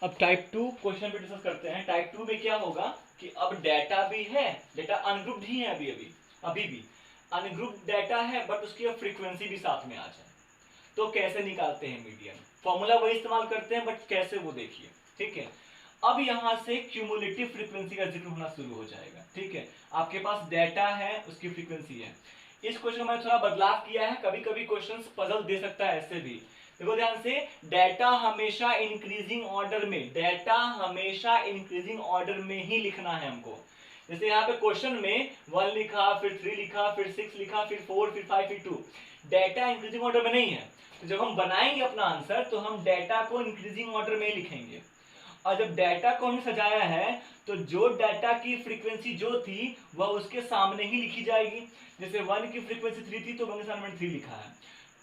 अब type 2 question पे discuss करते हैं। टाइप 2 में क्या होगा कि अब डाटा भी है, डाटा अनग्रुप्ड ही है अभी भी अनग्रुप्ड डाटा है, बट उसकी अब फ्रीक्वेंसी भी साथ में आ जाए। तो कैसे निकालते हैं मीडियन? फॉर्मूला वही इस्तेमाल करते हैं, बट कैसे वो देखिए। ठीक है, अब यहां से क्यूमुलेटिव फ्रीक्वेंसी का जिक्र होना शुरू हो जाएगा। ठीक है, आपके पास डाटा है, उसकी फ्रीक्वेंसी है। इस क्वेश्चन में थोड़ा बदलाव किया है, कभी कभी क्वेश्चन पजल दे सकता है ऐसे भी। देखो ध्यान से, डाटा हमेशा इंक्रीजिंग ऑर्डर में, डाटा हमेशा इंक्रीजिंग ऑर्डर में ही लिखना है हमको। जैसे यहाँ पे क्वेश्चन में 1 लिखा, फिर 3 लिखा, फिर 6 लिखा, फिर 4, फिर 5, फिर 2, डाटा इंक्रीजिंग ऑर्डर में नहीं है। तो जब हम बनाएंगे अपना आंसर तो हम डाटा को इंक्रीजिंग ऑर्डर में लिखेंगे। और जब डाटा को हमने सजाया है तो जो डाटा की फ्रीक्वेंसी जो थी वह उसके सामने ही लिखी जाएगी। जैसे 1 की फ्रीक्वेंसी 3 थी तो 1 के सामने 3 लिखा है,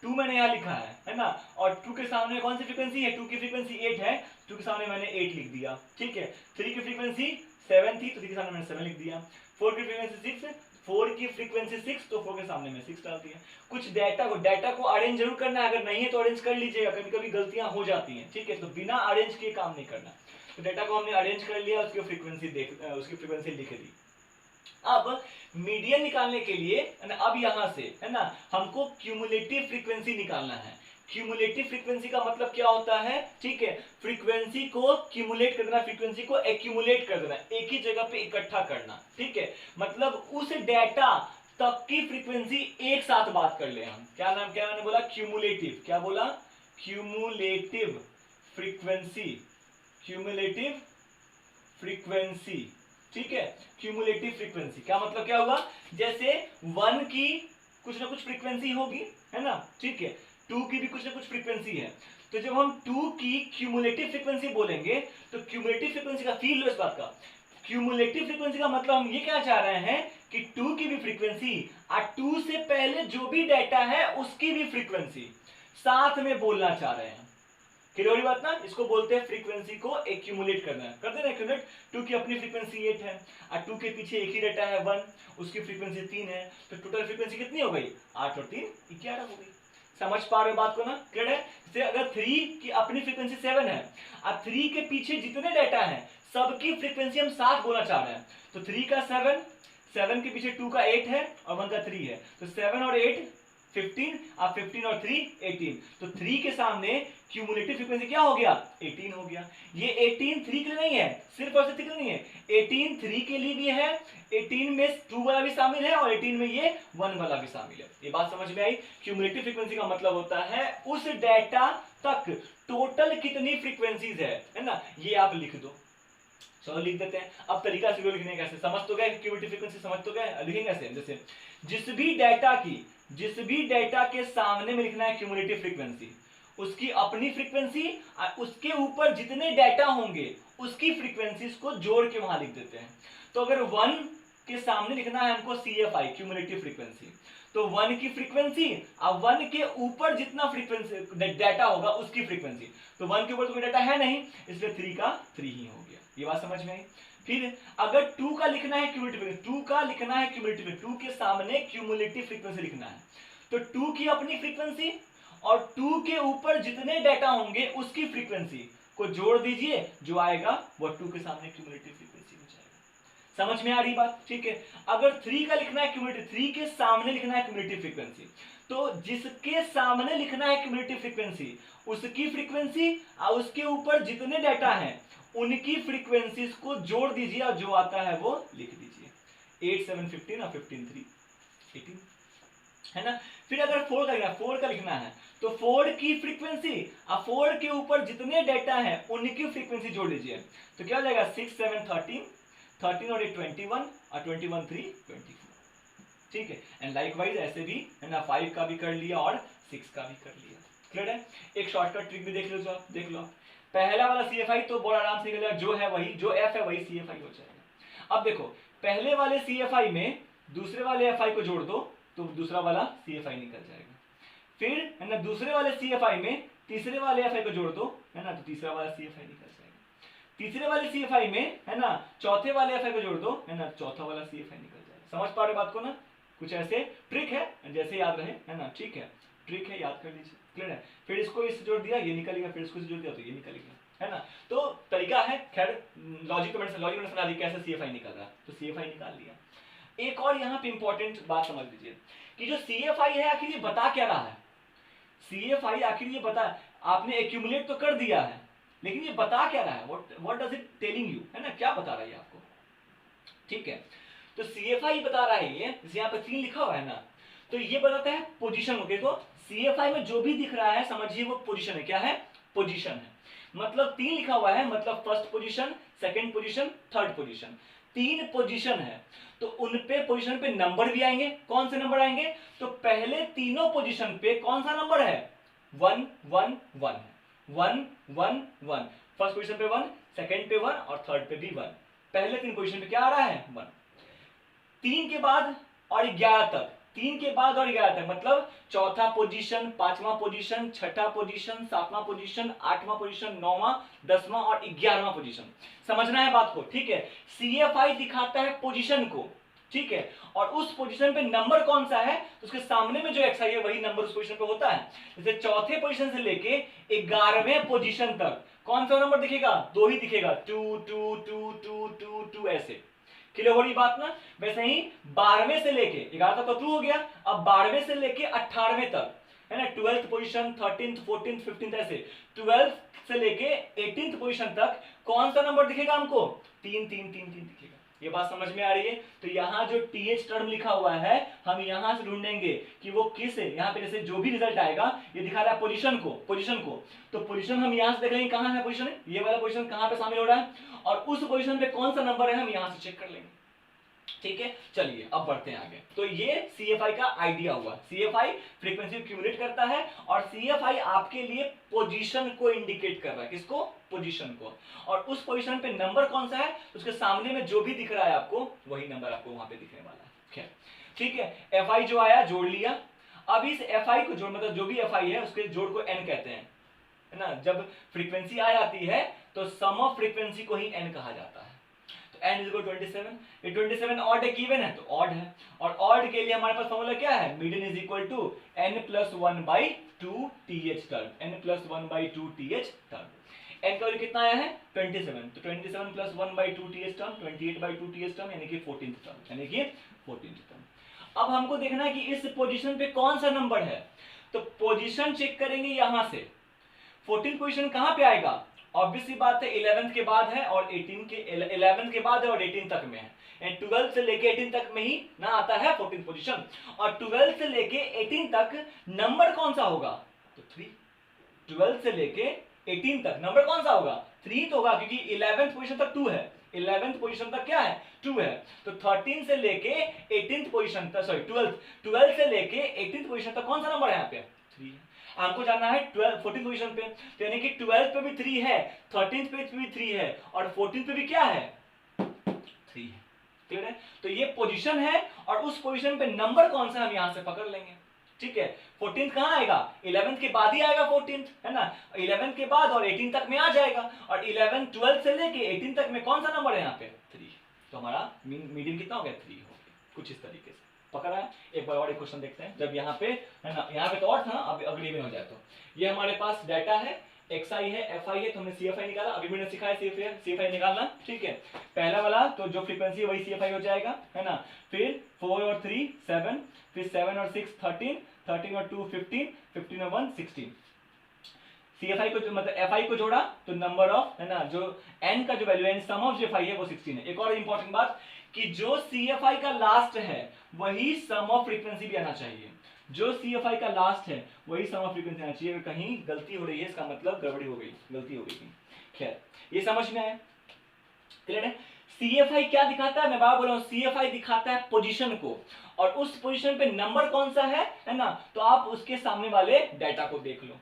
2 मैंने यहाँ लिखा है ना, और 2 के सामने कौन सी फ्रीक्वेंसी है, 2 की फ्रीक्वेंसी 8 है, 2 के सामने मैंने 8 लिख दिया। ठीक है, 3 की फ्रीक्वेंसी 7 थी तो 3 के सामने मैंने 7 लिख दिया। 4 की फ्रीक्वेंसी 6, 4 की फ्रीक्वेंसी 6 तो 4 के सामने में 6 डाल दिया। कुछ डाटा को अरेंज जरूर करना है, अगर नहीं है तो अरेंज कर लीजिएगा, कभी कभी गलतियां हो जाती हैं। ठीक है, तो बिना अरेंज किए काम नहीं करना। तो डाटा को हमने अरेंज कर लिया, उसकी फ्रीक्वेंसी लिख दी। अब मीडियन निकालने के लिए अब यहां से है ना हमको क्यूमुलेटिव फ्रीक्वेंसी निकालना है। क्यूमुलेटिव फ्रीक्वेंसी का मतलब क्या होता है? ठीक है, फ्रीक्वेंसी को क्यूमुलेट कर देना, फ्रीक्वेंसी को एक्यूमुलेट कर देना, एक ही जगह पे इकट्ठा करना। ठीक है, मतलब उस डाटा तक की फ्रीक्वेंसी एक साथ बात कर ले हम। क्या मैंने बोला? क्यूमुलेटिव। क्या बोला? Cumulative frequency, cumulative frequency. ठीक है, क्यूमुलेटिव फ्रीक्वेंसी क्या मतलब क्या होगा? जैसे 1 की कुछ ना कुछ फ्रीक्वेंसी होगी, है ना। ठीक है, 2 की भी कुछ ना कुछ फ्रीक्वेंसी है। तो जब हम 2 की क्यूमुलेटिव फ्रीक्वेंसी बोलेंगे तो क्यूमुलेटिव फ्रीक्वेंसी का फील लो इस बात का। क्यूमुलेटिव फ्रीक्वेंसी का मतलब हम ये क्या चाह रहे हैं कि 2 की भी फ्रीक्वेंसी और 2 से पहले जो भी डाटा है उसकी भी फ्रीक्वेंसी साथ में बोलना चाह रहे हैं। क्लियर हुई बात ना? इसको बोलते हैं फ्रीक्वेंसी को एक्यूमुलेट करना। कर देना एक्यूमुलेट। 2 की अपनी फ्रीक्वेंसी 8 है और 2 के पीछे एक ही डाटा है 1, उसकी फ्रीक्वेंसी 3 है, तो टोटल फ्रीक्वेंसी कितनी हो गई? 8 और 3 11 हो गई। समझ पा रहे हो बात को ना? क्लियर है? जैसे अगर 3 की अपनी फ्रीक्वेंसी 7 है और 3 के पीछे जितने डाटा है सबकी फ्रीक्वेंसी हम 7 बोलना चाह रहे हैं, तो 3 का 7, 7 के पीछे 2 का 8 है और 1 का 3 है, तो 7 और 8 15, और 15 और 3 18, तो 3 के सामने क्यूमुलेटिव फ्रीक्वेंसी क्या हो गया? 18 हो गया। ये 18 3 के लिए नहीं है, सिर्फ और सिर्फ 3 के लिए नहीं है, 18 3 के लिए भी है, 18 में 2 वाला भी शामिल है और 18 में ये 1 वाला भी शामिल है। ये बात समझ में आई? क्यूमुलेटिव फ्रीक्वेंसी का मतलब होता है उस डाटा तक टोटल कितनी फ्रीक्वेंसीज है ना, ये आप लिख दो। चलो लिख देते हैं। अब तरीका से लिखने कैसे, समझ तो गए? क्यूमुलेटिव फ्रीक्वेंसी समझ तो गए? लिखेंगे कैसे? जैसे जिस भी डाटा के सामने में लिखना है क्यूमुलेटिव फ्रीक्वेंसी, उसकी अपनी फ्रीक्वेंसी और उसके ऊपर जितने डाटा होंगे उसकी फ्रीक्वेंसीज को जोड़ के वहां लिख देते हैं। तो अगर 1 के सामने लिखना है हमको CFI क्यूमुलेटिव फ्रीक्वेंसी, तो 1 की फ्रीक्वेंसी और 1 के ऊपर जितना फ्रीक्वेंसी डाटा होगा उसकी फ्रीक्वेंसी, तो 1 के ऊपर तो कोई डाटा है नहीं, इसलिए 3 का 3 ही हो गया। ये बात समझ में आई? फिर अगर 2 का लिखना है क्यूमुलेटिव, 2 का लिखना है क्यूमुलेटिव, 2 के सामने क्यूमुलेटिव फ्रीक्वेंसी लिखना है, तो 2 की अपनी फ्रीक्वेंसी और 2 के ऊपर जितने डाटा होंगे उसकी फ्रीक्वेंसी को जोड़ दीजिए, जो आएगा वो 2 के सामने क्यूमुलेटिव फ्रीक्वेंसी हो जाएगा। समझ में आ रही बात? ठीक है, अगर 3 का लिखना है क्यूमुलेटिव, 3 के सामने लिखना है क्यूमुलेटिव फ्रीक्वेंसी, तो जिसके सामने लिखना है क्यूमुलेटिव फ्रीक्वेंसी उसकी फ्रीक्वेंसी और उसके ऊपर जितने डाटा हैं उनकी फ्रीक्वेंसीज को जोड़ दीजिए और जो आता है वो लिख दीजिए। 8 7 15 और 15 3 18, है ना। फिर अगर 4 का लिखना है तो 4 की फ्रीक्वेंसी और 4 के ऊपर जितने डाटा है उनकी फ्रीक्वेंसी जोड़ लीजिए, तो क्या हो जाएगा? 6 7 13, 13 और 8 21 और 21 3 24। ठीक है, एंड लाइकवाइज ऐसे भी है ना, 5 का भी कर लिया और 6 का भी कर लिया। क्लियर है? एक शॉर्टकट ट्रिक भी देख लो, जो देख लो। पहला वाला CFI तो बहुत आराम से निकल जाएगा, जो है वही, जो F है वही CFI हो जाएगा। अब देखो, पहले वाले CFI में दूसरे वाले FI को जोड़ दो तो दूसरा वाला CFI निकल जाएगा। फिर है ना दूसरे वाले CFI में तीसरे वाले FI को जोड़ दो, है ना, तो तीसरा वाला CFI निकल जाएगा। तीसरे वाले CFI में है ना चौथे वाले FI को जोड़ दो, है ना, चौथा वाला CFI निकल जाएगा। समझ पा रहे बात को ना? कुछ ऐसे ट्रिक है, जैसे याद रहे, है ना। ठीक है, ट्रिक है, याद कर लीजिए। क्लियर है? फिर इसको इससे जोड़ दिया, ये निकल गया, फिर इसको जोड़ दिया तो ये निकल गया, है ना। तो तरीका है, खैर लॉजिक में समझा दी कैसे CFI निकल रहा है, तो CFI निकाल लिया। एक और यहाँ पे इंपॉर्टेंट बात समझ लीजिए कि जो CFI है आखिर ये बता क्या रहा है। CFI आखिर ये बता, आपने एक्यूमुलेट तो कर दिया है लेकिन ये बता क्या रहा है, what does it telling you, है ना, क्या बता रहा है आपको। ठीक है, तो CFI बता रहा है ये, जैसे यहाँ पे 3 लिखा हुआ है ना, तो ये बताता है पोजीशन को। देखो CFI में जो भी दिख रहा है समझिए वो पोजीशन है। क्या है, पोजीशन है। मतलब 3 लिखा हुआ है, मतलब first position, second position, third position, 3 position है। तो उन पे पोजीशन पे नंबर भी आएंगे। कौन से नंबर आएंगे, तो पहले तीनों पोजीशन पे कौन सा नंबर है, 1 1 1 1 1 1। फर्स्ट पोजीशन पे 1, सेकंड पे 1 और थर्ड पे भी 1। पहले 3 पोजीशन पे क्या आ रहा है, 1। 3 के बाद और 11 तक, 3 के बाद और 11 तक, मतलब चौथा पोजीशन, पांचवा पोजीशन, छठा पोजीशन, सातवां पोजीशन, आठवां पोजीशन, 9वां, 10वां और 11वां पोजीशन। समझना है बात को, ठीक है। CFI दिखाता है पोजीशन को, ठीक है, और उस पोजीशन पे नंबर कौन सा है, उसके सामने में जो XI है वही नंबर उस पोजीशन पे होता है। जैसे चौथे पोजीशन से लेके 11वें पोजीशन तक कौन सा नंबर दिखेगा, 2 ही दिखेगा, 2 2 2 2 2 2 ऐसे। क्लियर हो रही बात ना। वैसे ही 12वें से लेके 11 तक तो 2 हो गया, अब 12वें से लेके 18वें तक, है ना, 12th position, 13th 14th 15th ऐसे, 12th से लेके 18th पोजीशन तक कौन सा नंबर दिखेगा हमको, 3 3 3 3 दिखेगा। ये बात समझ में आ रही है। तो यहाँ जो TH टर्म लिखा हुआ है हम यहाँ से ढूंढेंगे कि वो किस है। यहाँ पे जैसे जो भी रिजल्ट आएगा ये दिखा रहा है पोजीशन को, तो पोजीशन हम यहाँ से देख लेंगे कहाँ है पोजीशन, ये वाला पोजीशन कहाँ पे शामिल हो रहा है, और उस पोजीशन पे कौन सा नंबर है हम यहाँ से चेक कर लेंगे। ठीक है, चलिए अब बढ़ते हैं आगे। तो ये CFI का आइडिया हुआ। CFI फ्रीक्वेंसी एक्यूमुलेट करता है और CFI आपके लिए पोजीशन को इंडिकेट कर रहा है। किसको, पोजीशन को, और उस पोजीशन पे नंबर कौन सा है उसके सामने में जो भी दिख रहा है आपको वही नंबर आपको वहां पे दिखने वाला है। ठीक है, FI जो आया जोड़ लिया। अब इस FI को जोड़, मतलब जो भी FI है उसके जोड़ को n कहते हैं, है ना। जब फ्रीक्वेंसी आ जाती है तो सम ऑफ फ्रीक्वेंसी को ही n कहा जाता है। n is equal to 27, ये 27 ऑड है, इवन है तो ऑड है, और ऑड के लिए हमारे पास फॉर्मूला क्या है, median is equal to n plus 1 by 2 TH term, n plus 1 by 2 TH term. n का वैल्यू कितना आया है 27, तो 27 plus 1 by 2 TH term 28 by 2 TH term, यानी कि 14th टर्म, यानी कि 14th टर्म। अब हमको देखना है कि इस पोजीशन पे कौन सा नंबर है, तो पोजीशन चेक करेंगे यहां से। 14th पोजीशन कहां पे आएगा, ऑब्वियस सी बात है 11th के बाद है और 18 के 11th के बाद है और 18 तक में है, एंड 12 से लेके 18 तक में ही ना आता है 14th पोजीशन, और 12 से लेके 18 तक नंबर कौन सा होगा, तो 3। 12 से लेके 18 तक नंबर कौन सा होगा, 3 तो होगा, क्योंकि 11th पोजीशन तक 2 है, 11th पोजीशन तक क्या है 2 है, तो 13 से लेके 18th पोजीशन तक, सॉरी 12 से लेके 18th पोजीशन तक कौन सा नंबर है यहाँ पे 3 है। हमको जानना है 14th पोजीशन पे, तो यानी कि 12th पे भी 3 है, 13th पे भी 3 है और 14th पे भी क्या है 3 है। क्लियर है, तो ये पोजीशन है और उस पोजीशन पे नंबर कौन सा हम यहां से पकड़ लेंगे। ठीक है, 14th कहां आएगा, 11th के बाद ही आएगा 14th, है ना, 11th के बाद और 18 तक में आ जाएगा, और 12 से लेके 18 तक में कौन सा नंबर है यहाँ पे 3, तो हमारा मीडियन कितना हो गया 3 हो गया, कुछ इस तरीके से पकड़ा है। एक बार और एक क्वेश्चन देखते हैं, जब यहाँ पे है ना, यहाँ पे तो और था ना, अब अगली में हो जाए तो ये हमारे पास डाटा है, XI है, FI है, तो हमने CFI निकाला, अभी मैंने सिखाया CFI निकालना। ठीक है, पहला वाला तो जो फ्रीक्वेंसी है वही CFI हो जाएगा, है ना, फिर 4 और 3 7, फिर 7 और 6 13, 13 और 2 15, 15 और 1 16। CFI को मतलब FI को जोड़ा तो नंबर ऑफ, है ना, जो n का जो वैल्यू है, सम ऑफ FI है वो 16 है। एक और इंपॉर्टेंट बात कि जो CFI का लास्ट है वही सम ऑफ फ्रीक्वेंसी भी आना चाहिए, जो CFI का लास्ट है वही सम ऑफ फ्रीक्वेंसी आना चाहिए। कहीं गलती हो रही है इसका मतलब गड़बड़ी हो गई, गलती हो गई। खैर ये समझ में आया, क्लियर है। CFI क्या दिखाता है, मैं बार बोल रहा हूं, CFI दिखाता है पोजीशन को, और उस पोजीशन पे नंबर कौन सा है ना, तो आप उसके सामने वाले डाटा को देख लो,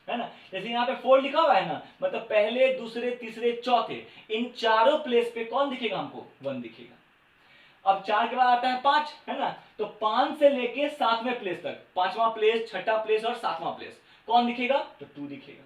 है ना। जैसे यहाँ पे 4 लिखा हुआ है ना, मतलब पहले दूसरे तीसरे चौथे, इन चारों प्लेस पे कौन दिखेगा हमको 1 दिखेगा। अब 4 के बाद आता है 5, है ना, तो 5 से लेके 7वें प्लेस तक, 5वां प्लेस, छठा प्लेस और 7वां प्लेस कौन दिखेगा, तो 2 दिखेगा।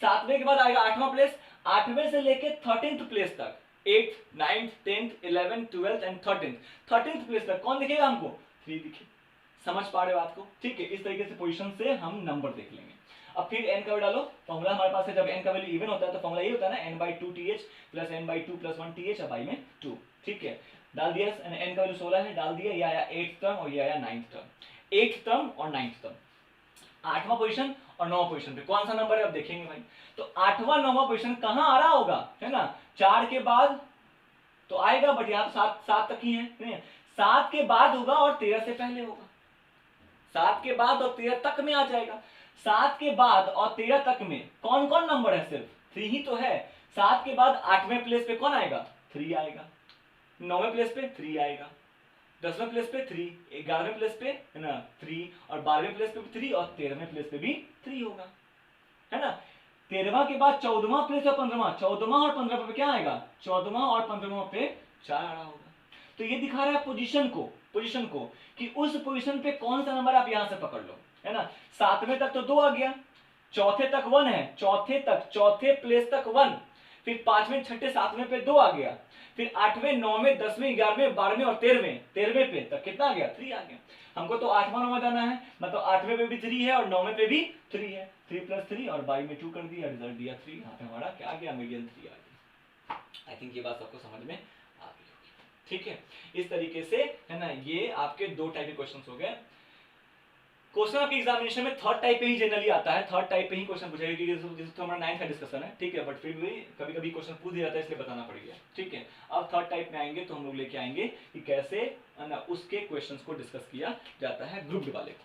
7वें के बाद आएगा 8वां प्लेस, 8वें से लेके 13th प्लेस तक, 8th 9th 10th 11th 12th and 13th place तक कौन दिखेगा हमको 3 दिखेगा। समझ पा रहे बात को, ठीक है। इस तरीके से पोजीशन से हम नंबर देख लेंगे। अब फिर n का वैल्यू डालो, फॉर्मूला हमारे पास है जब n का वैल्यू इवन होता है तो फॉर्मूला ये होता है ना n/2th plus n/2 plus 1th अब i में 2, ठीक है। डाल दिया, n का वैल्यू 16 है, डाल दिया, ये आया 8th टर्म और ये आया 9th टर्म। 8th टर्म और 9th टर्म, 8वां पोजीशन और 9वां पोजीशन पे कौन सा नंबर है अब देखेंगे भाई। तो 8वां 9वां पोजीशन कहां आ रहा होगा, है ना, 4 के बाद तो आएगा, बट यहाँ 7 तक ही है, नहीं 7 के बाद होगा और 13 से पहले होगा, 7 के बाद और 13 तक में आ जाएगा। 7 के बाद और 13 तक में कौन कौन नंबर है, सिर्फ 3 ही तो है। 7 के बाद 8वें प्लेस पे कौन आएगा, 3 आएगा, 9वें प्लेस पे 3 आएगा, 10वें प्लेस पे 3, 11वें प्लेस पे है ना 3, और 12वें प्लेस पे भी 3, और 13वें प्लेस पे भी 3 होगा, है ना। 13वां के बाद 14वां प्लेस और 15वां, 14वां और 15वां पे क्या आएगा, 14वां और 15वां पे 4 आ रहा होगा। तो ये दिखा रहा है पोजीशन को कि उस पोजीशन पे कौन सा नंबर आप यहां से पकड़ लो, है ना। 7वें तक तो 2 आ गया, चौथे तक 1 है, चौथे प्लेस तक 1, फिर 5वें 6ठे 7वें पे 2 आ गया, फिर 8वें 9वें 10वें 11वें 12वें और 13वें पे तक कितना आ गया, 3 आ गया। हमको तो 8वां 9वां जाना है, मतलब 8वें पे भी 3 है और 9वें पे भी 3 है, 3 + 3 और 22 में 2 कर दिया, रिजल्ट दिया 3। यहाँ पे हमारा क्या आ गया, मीडियन 3 आ गया। आई थिंक ये बात सबको समझ में आ गई होगी, ठीक है। इस तरीके से है ना, ये आपके 2 टाइप के क्वेश्चन हो गए। क्वेश्चन आपके एग्जामिनेशन में थर्ड टाइप पे ही जनरली आता है, थर्ड टाइप पे ही क्वेश्चन पूछेगा, क्योंकि तो हमारा 9th का डिस्कशन है, ठीक है, बट फिर भी कभी कभी क्वेश्चन पूछ दिया जाता है, इसलिए बताना पड़ गया, ठीक है। अब थर्ड टाइप में आएंगे तो हम लोग लेके आएंगे कि कैसे ना उसके क्वेश्चंस को डिस्कस किया जाता है ग्रुप वाले को।